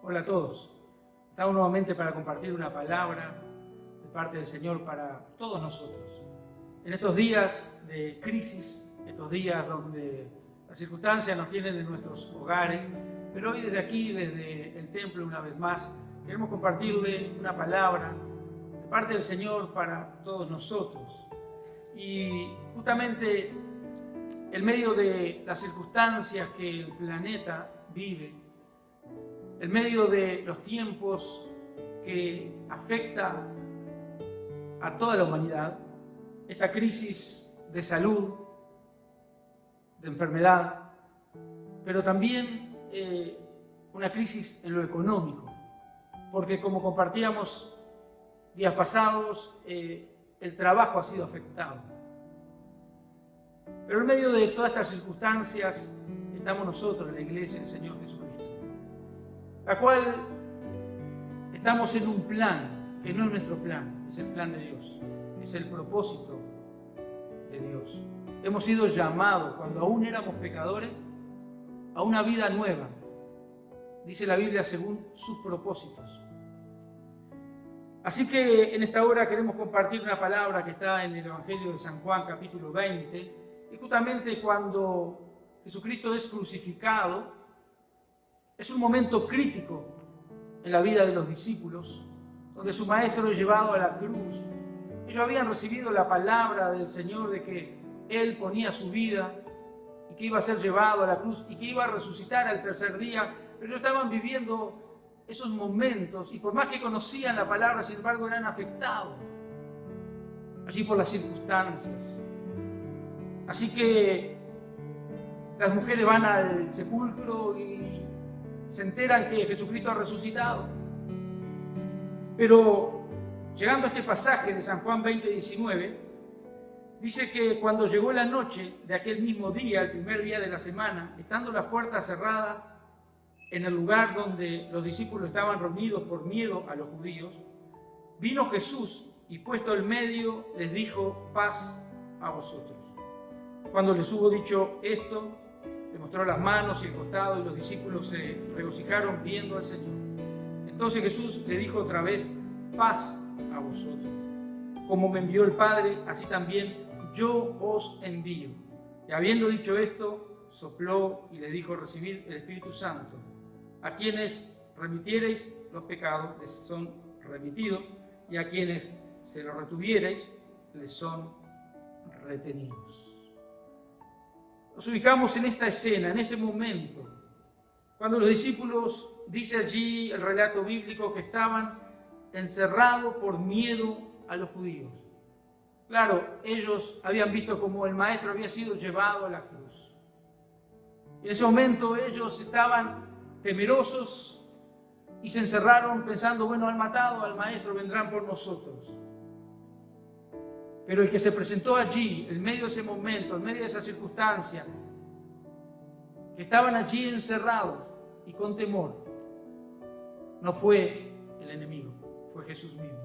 Hola a todos. Estamos nuevamente para compartir una palabra de parte del Señor para todos nosotros. En estos días de crisis, estos días donde las circunstancias nos tienen en nuestros hogares, pero hoy desde aquí, desde el templo una vez más, queremos compartirle una palabra de parte del Señor para todos nosotros. Y justamente en medio de las circunstancias que el planeta vive, en medio de los tiempos que afecta a toda la humanidad, esta crisis de salud, de enfermedad, pero también una crisis en lo económico, porque como compartíamos días pasados, el trabajo ha sido afectado. Pero en medio de todas estas circunstancias estamos nosotros, la Iglesia del Señor Jesucristo, la cual estamos en un plan que no es nuestro plan, es el plan de Dios, es el propósito de Dios. Hemos sido llamados, cuando aún éramos pecadores, a una vida nueva, dice la Biblia, según sus propósitos. Así que en esta hora queremos compartir una palabra que está en el Evangelio de San Juan, capítulo 20, y justamente cuando Jesucristo es crucificado, es un momento crítico en la vida de los discípulos, donde su maestro es llevado a la cruz. Ellos habían recibido la palabra del Señor de que Él ponía su vida y que iba a ser llevado a la cruz y que iba a resucitar al tercer día, pero ellos estaban viviendo esos momentos y por más que conocían la palabra, sin embargo, eran afectados allí por las circunstancias. Así que las mujeres van al sepulcro y se enteran que Jesucristo ha resucitado. Pero llegando a este pasaje de San Juan 20:19, dice que cuando llegó la noche de aquel mismo día, el primer día de la semana, estando las puertas cerradas en el lugar donde los discípulos estaban reunidos por miedo a los judíos, vino Jesús y puesto en medio les dijo: paz a vosotros. Cuando les hubo dicho esto, le mostró las manos y el costado, y los discípulos se regocijaron viendo al Señor. Entonces Jesús le dijo otra vez: paz a vosotros. Como me envió el Padre, así también yo os envío. Y habiendo dicho esto, sopló y le dijo: recibid el Espíritu Santo. A quienes remitiereis los pecados les son remitidos, y a quienes se los retuviereis les son retenidos. Nos ubicamos en esta escena, en este momento, cuando los discípulos, dice allí el relato bíblico, que estaban encerrados por miedo a los judíos. Claro, ellos habían visto cómo el Maestro había sido llevado a la cruz. Y en ese momento ellos estaban temerosos y se encerraron pensando: bueno, han matado al Maestro, vendrán por nosotros. Pero el que se presentó allí, en medio de ese momento, en medio de esa circunstancia, que estaban allí encerrados y con temor, no fue el enemigo, fue Jesús mismo.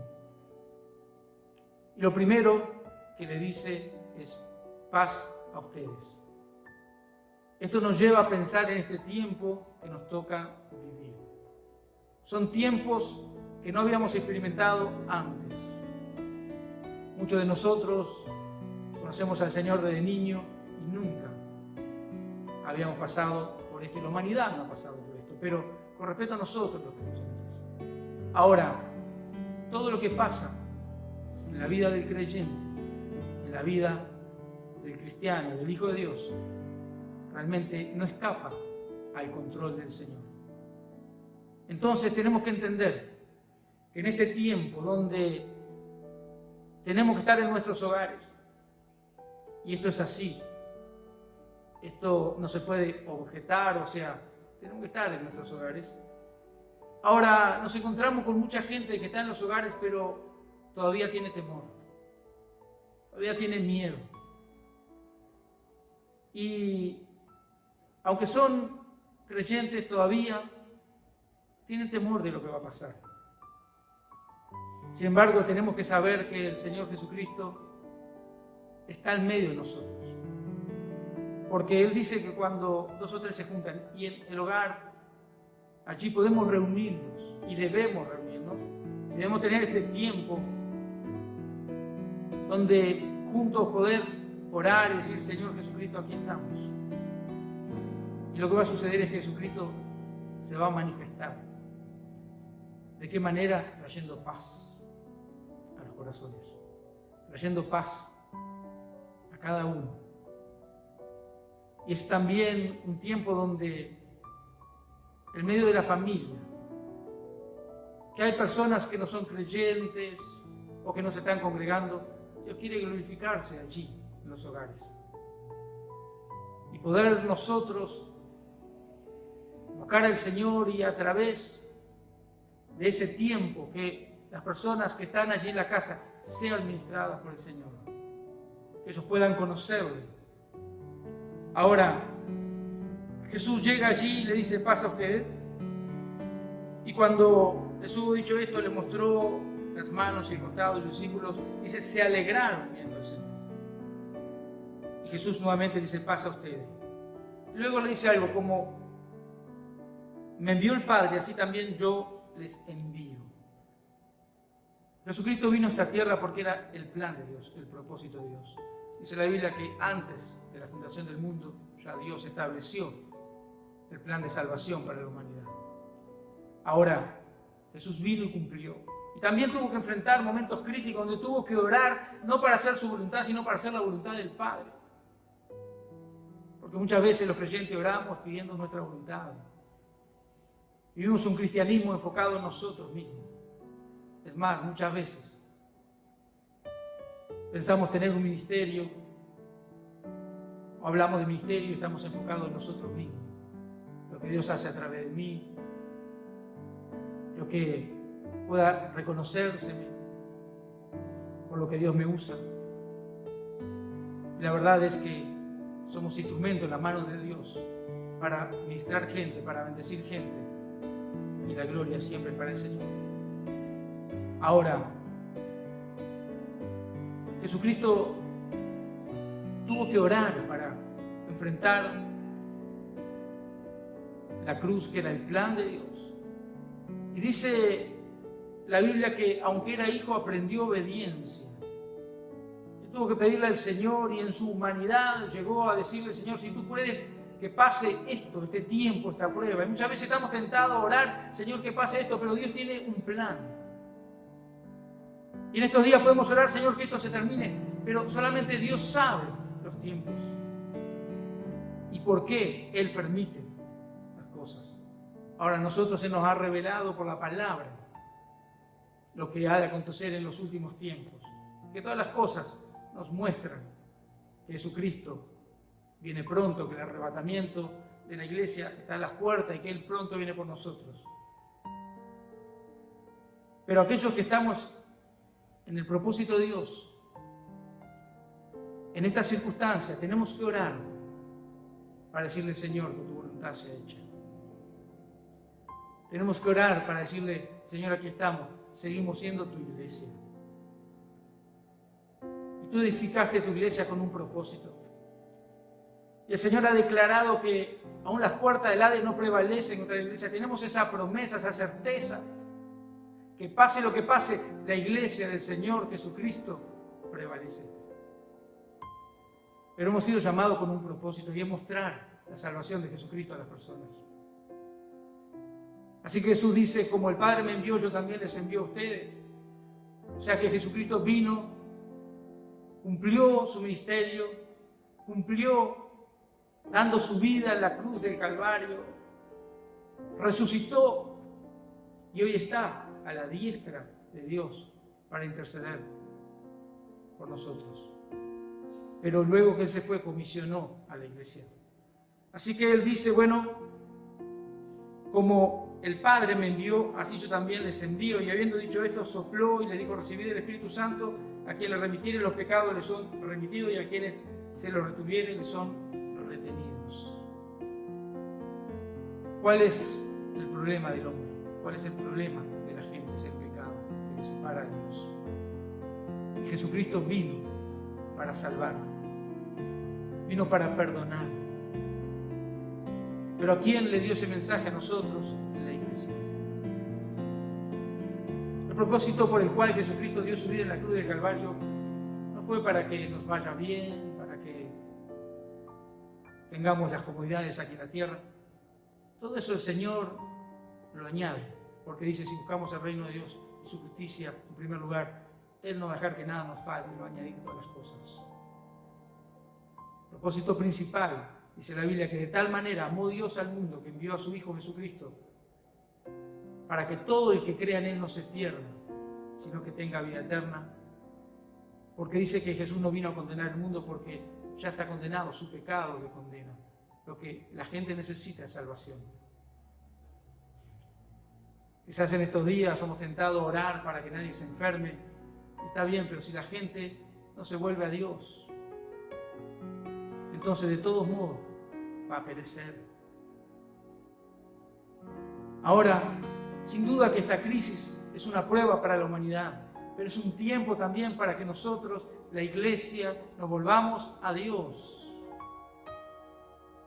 Y lo primero que le dice es: paz a ustedes. Esto nos lleva a pensar en este tiempo que nos toca vivir. Son tiempos que no habíamos experimentado antes. Muchos de nosotros conocemos al Señor desde niño y nunca habíamos pasado por esto, y la humanidad no ha pasado por esto, pero con respecto a nosotros los creyentes. Ahora, todo lo que pasa en la vida del creyente, en la vida del cristiano, del Hijo de Dios, realmente no escapa al control del Señor. Entonces tenemos que entender que en este tiempo donde tenemos que estar en nuestros hogares, y esto es así, esto no se puede objetar, o sea, tenemos que estar en nuestros hogares. Ahora nos encontramos con mucha gente que está en los hogares, pero todavía tiene temor, todavía tiene miedo. Y aunque son creyentes, todavía tienen temor de lo que va a pasar. Sin embargo, tenemos que saber que el Señor Jesucristo está en medio de nosotros. Porque Él dice que cuando dos o tres se juntan y en el hogar allí podemos reunirnos y debemos reunirnos. Debemos tener este tiempo donde juntos poder orar y decir, Señor Jesucristo, aquí estamos. Y lo que va a suceder es que Jesucristo se va a manifestar. ¿De qué manera? Trayendo paz a los corazones, trayendo paz a cada uno. Y es también un tiempo donde, en medio de la familia, que hay personas que no son creyentes o que no se están congregando, Dios quiere glorificarse allí, en los hogares. Y poder nosotros buscar al Señor y a través de ese tiempo que las personas que están allí en la casa sean ministradas por el Señor, que ellos puedan conocerle. Ahora, Jesús llega allí y le dice, pasa usted. Y cuando Jesús hubo dicho esto, le mostró las manos y el costado, y los discípulos, dice, se alegraron viendo al Señor. Y Jesús nuevamente dice, pasa usted. Y luego le dice algo como, me envió el Padre, así también yo les envío. Jesucristo vino a esta tierra porque era el plan de Dios, el propósito de Dios. Dice la Biblia que antes de la fundación del mundo ya Dios estableció el plan de salvación para la humanidad. Ahora, Jesús vino y cumplió. Y también tuvo que enfrentar momentos críticos donde tuvo que orar no para hacer su voluntad, sino para hacer la voluntad del Padre. Porque muchas veces los creyentes oramos pidiendo nuestra voluntad. Vivimos un cristianismo enfocado en nosotros mismos. Es más, muchas veces pensamos tener un ministerio o hablamos de ministerio y estamos enfocados en nosotros mismos. Lo que Dios hace a través de mí, lo que pueda reconocérseme por lo que Dios me usa. Y la verdad es que somos instrumentos en la mano de Dios para ministrar gente, para bendecir gente, y la gloria siempre para el Señor. Ahora, Jesucristo tuvo que orar para enfrentar la cruz, que era el plan de Dios. Y dice la Biblia que aunque era hijo aprendió obediencia. Él tuvo que pedirle al Señor y en su humanidad llegó a decirle, Señor, si tú puedes que pase esto, este tiempo, esta prueba. Y muchas veces estamos tentados a orar, Señor, que pase esto, pero Dios tiene un plan. Y en estos días podemos orar, Señor, que esto se termine, pero solamente Dios sabe los tiempos y por qué Él permite las cosas. Ahora, a nosotros se nos ha revelado por la palabra lo que ha de acontecer en los últimos tiempos, que todas las cosas nos muestran que Jesucristo viene pronto, que el arrebatamiento de la iglesia está a las puertas y que Él pronto viene por nosotros. Pero aquellos que estamos en el propósito de Dios, en estas circunstancias, tenemos que orar para decirle, Señor, que tu voluntad sea hecha. Tenemos que orar para decirle, Señor, aquí estamos, seguimos siendo tu iglesia. Y tú edificaste tu iglesia con un propósito. Y el Señor ha declarado que aún las puertas del Hades no prevalecen contra la iglesia. Tenemos esa promesa, esa certeza, que pase lo que pase, la iglesia del Señor Jesucristo prevalece. Pero hemos sido llamados con un propósito y es mostrar la salvación de Jesucristo a las personas. Así que Jesús dice, como el Padre me envió, yo también les envío a ustedes. O sea que Jesucristo vino, cumplió su ministerio, cumplió dando su vida en la cruz del Calvario, resucitó y hoy está a la diestra de Dios para interceder por nosotros. Pero luego que Él se fue, comisionó a la iglesia. Así que Él dice, bueno, como el Padre me envió, así yo también les envío. Y habiendo dicho esto, sopló y les dijo, recibid el Espíritu Santo, a quien le remitiere los pecados les son remitidos y a quienes se los retuvieren les son retenidos. ¿Cuál es el problema del hombre? ¿Cuál es el problema de la gente? Es el pecado que le separa de Dios. Y Jesucristo vino para salvar, vino para perdonar. Pero ¿a quién le dio ese mensaje? A nosotros, la propósito por el cual Jesucristo dio su vida en la cruz del Calvario no fue para que nos vaya bien, para que tengamos las comodidades aquí en la tierra. Todo eso el Señor lo añade, porque dice, si buscamos el reino de Dios y su justicia en primer lugar, Él no va a dejar que nada nos falte, Él va a añadir todas las cosas. Propósito principal, dice la Biblia, que de tal manera amó Dios al mundo que envió a su Hijo Jesucristo, para que todo el que crea en Él no se pierda, sino que tenga vida eterna. Porque dice que Jesús no vino a condenar el mundo porque ya está condenado, su pecado le condena. Lo que la gente necesita es salvación. Quizás en estos días somos tentados a orar para que nadie se enferme. Está bien, pero si la gente no se vuelve a Dios, entonces de todos modos va a perecer. Ahora, sin duda que esta crisis es una prueba para la humanidad, pero es un tiempo también para que nosotros, la Iglesia, nos volvamos a Dios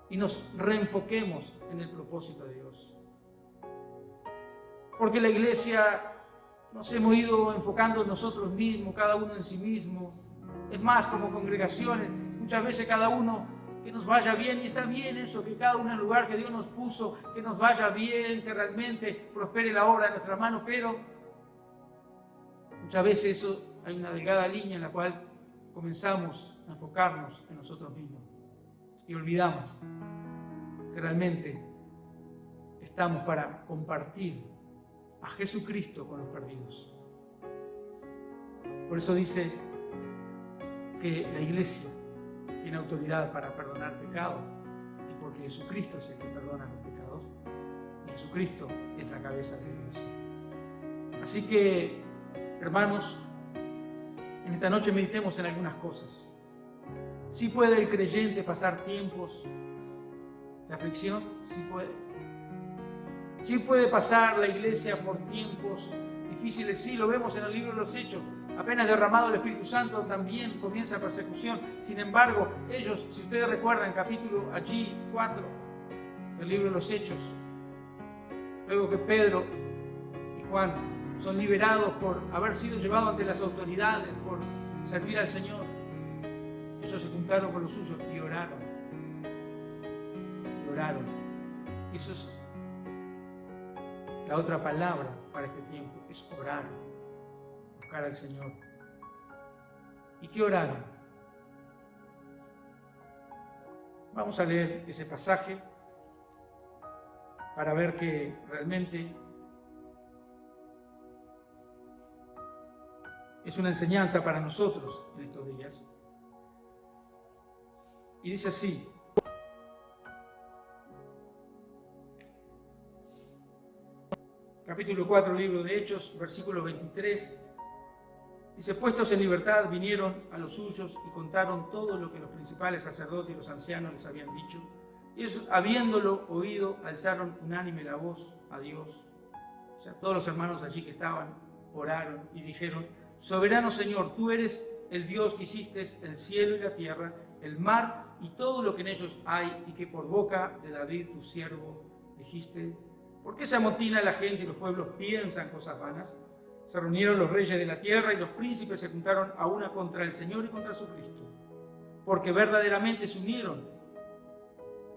y nos reenfoquemos en el propósito de Dios. Porque la Iglesia nos hemos ido enfocando en nosotros mismos, cada uno en sí mismo. Es más, como congregaciones, muchas veces cada uno que nos vaya bien, y está bien eso, que cada uno en el lugar que Dios nos puso, que nos vaya bien, que realmente prospere la obra de nuestra mano, pero muchas veces eso hay una delgada línea en la cual comenzamos a enfocarnos en nosotros mismos y olvidamos que realmente estamos para compartir a Jesucristo con los perdidos. Por eso dice que la Iglesia tiene autoridad para perdonar pecados, y porque Jesucristo es el que perdona los pecados, y Jesucristo es la cabeza de la Iglesia. Así que, hermanos, en esta noche meditemos en algunas cosas. ¿Sí puede el creyente pasar tiempos de aflicción? Sí puede. ¿Sí puede pasar la Iglesia por tiempos difíciles? Sí, lo vemos en el libro de los Hechos. Apenas derramado el Espíritu Santo también comienza persecución. Sin embargo, ellos, si ustedes recuerdan, capítulo allí 4 del libro de los Hechos, luego que Pedro y Juan son liberados por haber sido llevados ante las autoridades, por servir al Señor, ellos se juntaron con los suyos y oraron. Y oraron. Eso es la otra palabra para este tiempo, es orar. Buscar al Señor. ¿Y qué oraron? Vamos a leer ese pasaje para ver que realmente es una enseñanza para nosotros en estos días. Y dice así: capítulo 4, libro de Hechos, versículo 23. Dice, puestos en libertad, vinieron a los suyos y contaron todo lo que los principales sacerdotes y los ancianos les habían dicho. Y ellos, habiéndolo oído, alzaron unánime la voz a Dios. O sea, todos los hermanos allí que estaban, oraron y dijeron, soberano Señor, tú eres el Dios que hiciste el cielo y la tierra, el mar y todo lo que en ellos hay, y que por boca de David, tu siervo, dijiste, ¿por qué se amotina la gente y los pueblos piensan cosas vanas? Se reunieron los reyes de la tierra y los príncipes se juntaron a una contra el Señor y contra su Cristo, porque verdaderamente se unieron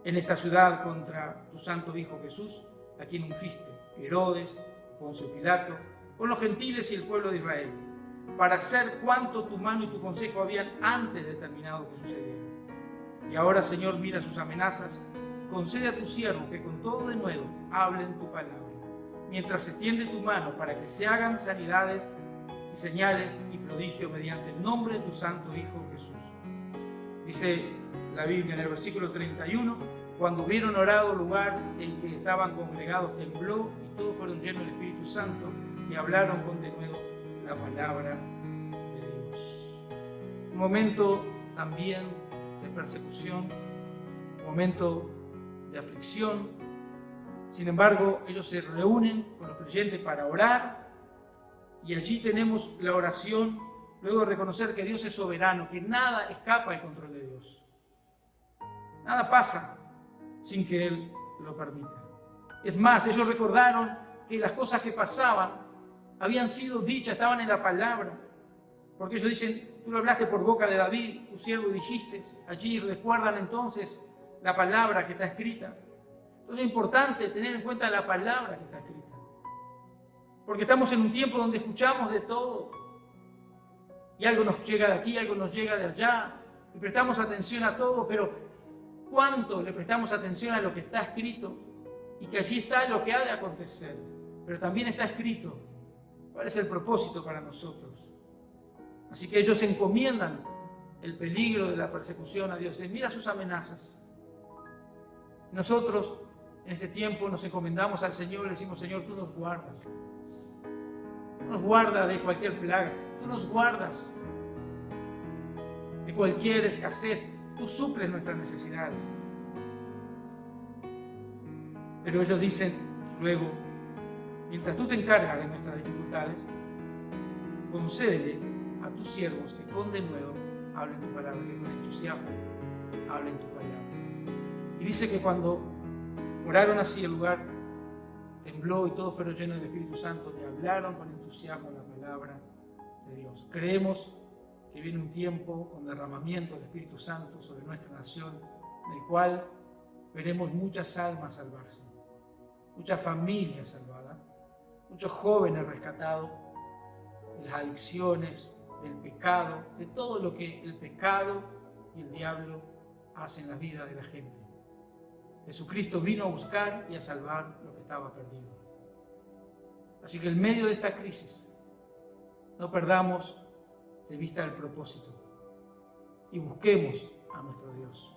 en esta ciudad contra tu santo Hijo Jesús, a quien ungiste, Herodes, Poncio Pilato, con los gentiles y el pueblo de Israel, para hacer cuanto tu mano y tu consejo habían antes determinado que sucediera. Y ahora, Señor, mira sus amenazas y concede a tu siervo que con todo de nuevo hablen tu palabra, mientras se extiende tu mano para que se hagan sanidades y señales y prodigios mediante el nombre de tu santo Hijo Jesús. Dice la Biblia en el versículo 31, cuando hubieron orado, el lugar en que estaban congregados tembló y todos fueron llenos del Espíritu Santo y hablaron con denuedo la palabra de Dios. Un momento también de persecución, un momento de aflicción. Sin embargo, ellos se reúnen con los creyentes para orar y allí tenemos la oración, luego de reconocer que Dios es soberano, que nada escapa del control de Dios. Nada pasa sin que Él lo permita. Es más, ellos recordaron que las cosas que pasaban habían sido dichas, estaban en la palabra. Porque ellos dicen, tú lo hablaste por boca de David, tu siervo dijiste. Allí recuerdan entonces la palabra que está escrita. Entonces es importante tener en cuenta la palabra que está escrita. Porque estamos en un tiempo donde escuchamos de todo. Y algo nos llega de aquí, algo nos llega de allá. Y prestamos atención a todo, pero ¿cuánto le prestamos atención a lo que está escrito? Y que allí está lo que ha de acontecer. Pero también está escrito cuál es el propósito para nosotros. Así que ellos encomiendan el peligro de la persecución a Dios. Mira sus amenazas. Nosotros en este tiempo nos encomendamos al Señor y le decimos, Señor, tú nos guardas. Tú nos guardas de cualquier plaga. Tú nos guardas de cualquier escasez. Tú suples nuestras necesidades. Pero ellos dicen luego, mientras tú te encargas de nuestras dificultades, concédele a tus siervos que con denuedo hablen tu palabra, que con entusiasmo hablen tu palabra. Y dice que cuando oraron así, el lugar tembló y todos fueron llenos del Espíritu Santo y hablaron con entusiasmo la palabra de Dios. Creemos que viene un tiempo con derramamiento del Espíritu Santo sobre nuestra nación, en el cual veremos muchas almas salvarse, muchas familias salvadas, muchos jóvenes rescatados de las adicciones, del pecado, de todo lo que el pecado y el diablo hacen en la vida de la gente. Jesucristo vino a buscar y a salvar lo que estaba perdido. Así que en medio de esta crisis, no perdamos de vista el propósito y busquemos a nuestro Dios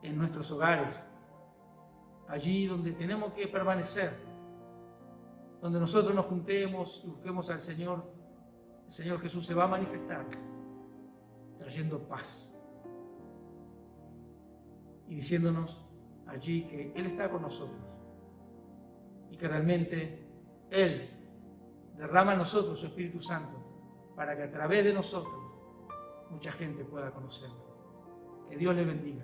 en nuestros hogares, allí donde tenemos que permanecer, donde nosotros nos juntemos y busquemos al Señor. El Señor Jesús se va a manifestar trayendo paz y diciéndonos allí que Él está con nosotros y que realmente Él derrama en nosotros su Espíritu Santo para que a través de nosotros mucha gente pueda conocerlo. Que Dios le bendiga.